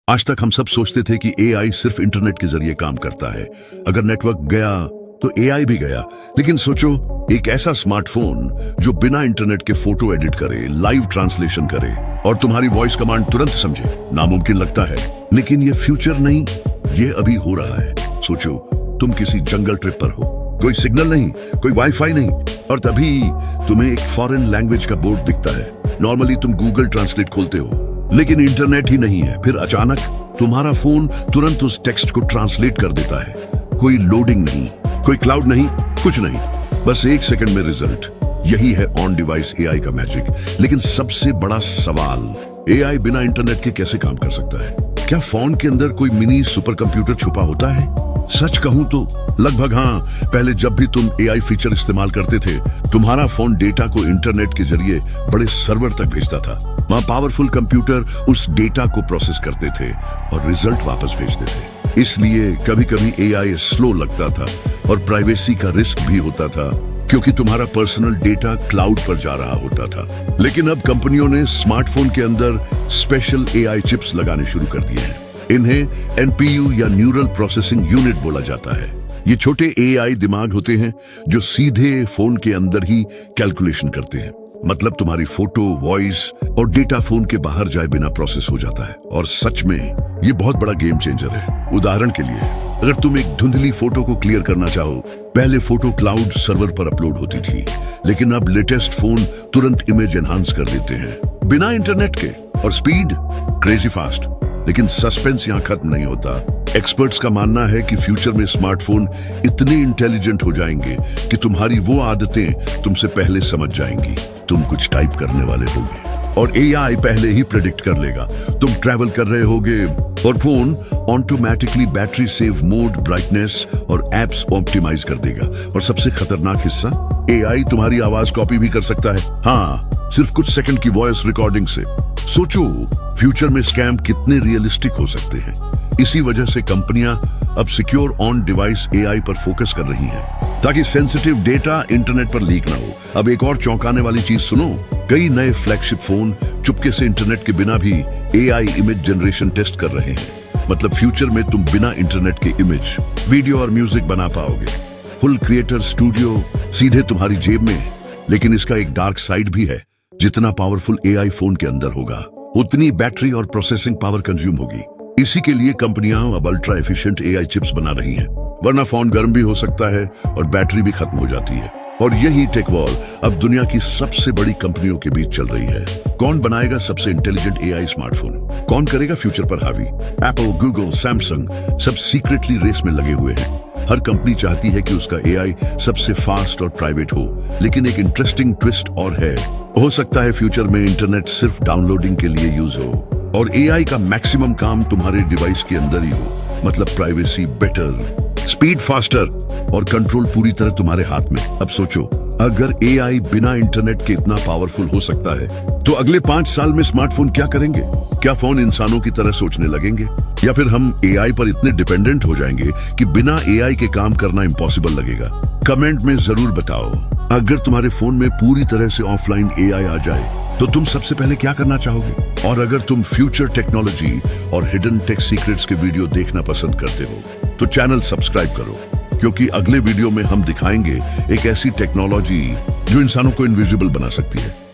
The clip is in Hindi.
आज तक हम सब सोचते थे कि एआई सिर्फ इंटरनेट के जरिए काम करता है। अगर नेटवर्क गया तो एआई भी गया। लेकिन सोचो, एक ऐसा स्मार्टफोन जो बिना इंटरनेट के फोटो एडिट करे, लाइव ट्रांसलेशन करे और तुम्हारी वॉइस कमांड तुरंत समझे। नामुमकिन लगता है, लेकिन ये फ्यूचर नहीं, ये अभी हो रहा है। सोचो, तुम किसी जंगल ट्रिप पर हो, कोई सिग्नल नहीं, कोई वाईफाई नहीं, और तभी तुम्हें एक फॉरेन लैंग्वेज का बोर्ड दिखता है। नॉर्मली तुम गूगल ट्रांसलेट खोलते हो, लेकिन इंटरनेट ही नहीं है। फिर अचानक तुम्हारा फोन तुरंत उस टेक्स्ट को ट्रांसलेट कर देता है। कोई लोडिंग नहीं, कोई क्लाउड नहीं, कुछ नहीं, बस 1 सेकंड में रिजल्ट। यही है ऑन डिवाइस एआई का मैजिक। लेकिन सबसे बड़ा सवाल, एआई बिना इंटरनेट के कैसे काम कर सकता है? क्या फोन के अंदर कोई मिनी सुपर कंप्यूटर छुपा होता है? सच कहूं तो लगभग हाँ। पहले जब भी तुम एआई फीचर इस्तेमाल करते थे, तुम्हारा फोन डेटा को इंटरनेट के जरिए बड़े सर्वर तक भेजता था। वहां पावरफुल कंप्यूटर उस डेटा को प्रोसेस करते थे और रिजल्ट वापस भेजते थे। इसलिए कभी कभी एआई स्लो लगता था और प्राइवेसी का रिस्क भी होता था, क्योंकि तुम्हारा पर्सनल डेटा क्लाउड पर जा रहा होता था। लेकिन अब कंपनियों ने स्मार्टफोन के अंदर स्पेशल एआई चिप्स लगाने शुरू कर दिए हैं। इन्हें एनपीयू या न्यूरल प्रोसेसिंग यूनिट बोला जाता है। ये छोटे एआई दिमाग होते हैं जो सीधे फोन के अंदर ही कैलकुलेशन करते हैं। मतलब तुम्हारी फोटो, वॉइस और डेटा फोन के बाहर जाए बिना प्रोसेस हो जाता है। और सच में ये बहुत बड़ा गेम चेंजर है। उदाहरण के लिए, अगर तुम एक धुंधली फोटो को क्लियर करना चाहो, पहले फोटो क्लाउड सर्वर पर अपलोड होती थी, लेकिन अब लेटेस्ट फोन तुरंत इमेज एनहांस कर देते हैं बिना इंटरनेट के। और स्पीड क्रेजी फास्ट। लेकिन सस्पेंस यहाँ खत्म नहीं होता। एक्सपर्ट्स का मानना है कि फ्यूचर में स्मार्टफोन इतने इंटेलिजेंट हो जाएंगे कि तुम्हारी वो आदतें तुमसे पहले समझ जाएंगी। तुम कुछ टाइप करने वाले होगे और एआई पहले ही प्रेडिक्ट कर लेगा। तुम ट्रैवल कर रहे होगे और phone automatically battery save mode, brightness और एप्स ऑप्टिमाइज कर देगा। और सबसे खतरनाक हिस्सा, एआई तुम्हारी आवाज कॉपी भी कर सकता है। हाँ, सिर्फ कुछ सेकंड की वॉइस रिकॉर्डिंग से। सोचो, फ्यूचर में स्कैम कितने रियलिस्टिक हो सकते हैं। इसी वजह से कंपनियां अब सिक्योर ऑन डिवाइस एआई पर फोकस कर रही हैं, ताकि सेंसिटिव डेटा इंटरनेट पर लीक ना हो। अब एक और चौंकाने वाली चीज सुनो, कई नए फ्लैगशिप फोन चुपके से इंटरनेट के बिना भी एआई इमेज जनरेशन टेस्ट कर रहे हैं। मतलब फ्यूचर में तुम बिना इंटरनेट के इमेज, वीडियो और म्यूजिक बना पाओगे। फुल क्रिएटर स्टूडियो सीधे तुम्हारी जेब में। लेकिन इसका एक डार्क साइड भी है। जितना पावरफुल एआई फोन के अंदर होगा, उतनी बैटरी और प्रोसेसिंग पावर कंज्यूम होगी। इसी के लिए कंपनियां अब अल्ट्रा एफिशिएंट एआई चिप्स बना रही हैं, वरना फोन गर्म भी हो सकता है और बैटरी भी खत्म हो जाती है। और यही टेक वॉर अब दुनिया की सबसे बड़ी कंपनियों के बीच चल रही है। कौन बनाएगा सबसे इंटेलिजेंट एआई स्मार्टफोन? कौन करेगा फ्यूचर पर हावी? एप्पल, गूगल, सैमसंग सब सीक्रेटली रेस में लगे हुए हैं। हर कंपनी चाहती है कि उसका एआई सबसे फास्ट और प्राइवेट हो। लेकिन एक इंटरेस्टिंग ट्विस्ट और है। हो सकता है फ्यूचर में इंटरनेट सिर्फ डाउनलोडिंग के लिए यूज हो और एआई का मैक्सिमम काम तुम्हारे डिवाइस के अंदर ही हो। मतलब प्राइवेसी बेटर, स्पीड फास्टर और कंट्रोल पूरी तरह तुम्हारे हाथ में। अब सोचो, अगर एआई बिना इंटरनेट के इतना पावरफुल हो सकता है, तो अगले 5 साल में स्मार्टफोन क्या करेंगे? क्या फोन इंसानों की तरह सोचने लगेंगे, या फिर हम एआई पर इतने डिपेंडेंट हो जाएंगे कि बिना एआई के काम करना इम्पॉसिबल लगेगा? कमेंट में जरूर बताओ। अगर तुम्हारे फोन में पूरी तरह से ऑफलाइन एआई आ जाए, तो तुम सबसे पहले क्या करना चाहोगे? और अगर तुम फ्यूचर टेक्नोलॉजी और हिडन टेक सीक्रेट्स के वीडियो देखना पसंद करते हो, तो चैनल सब्सक्राइब करो, क्योंकि अगले वीडियो में हम दिखाएंगे एक ऐसी टेक्नोलॉजी जो इंसानों को इनविजिबल बना सकती है।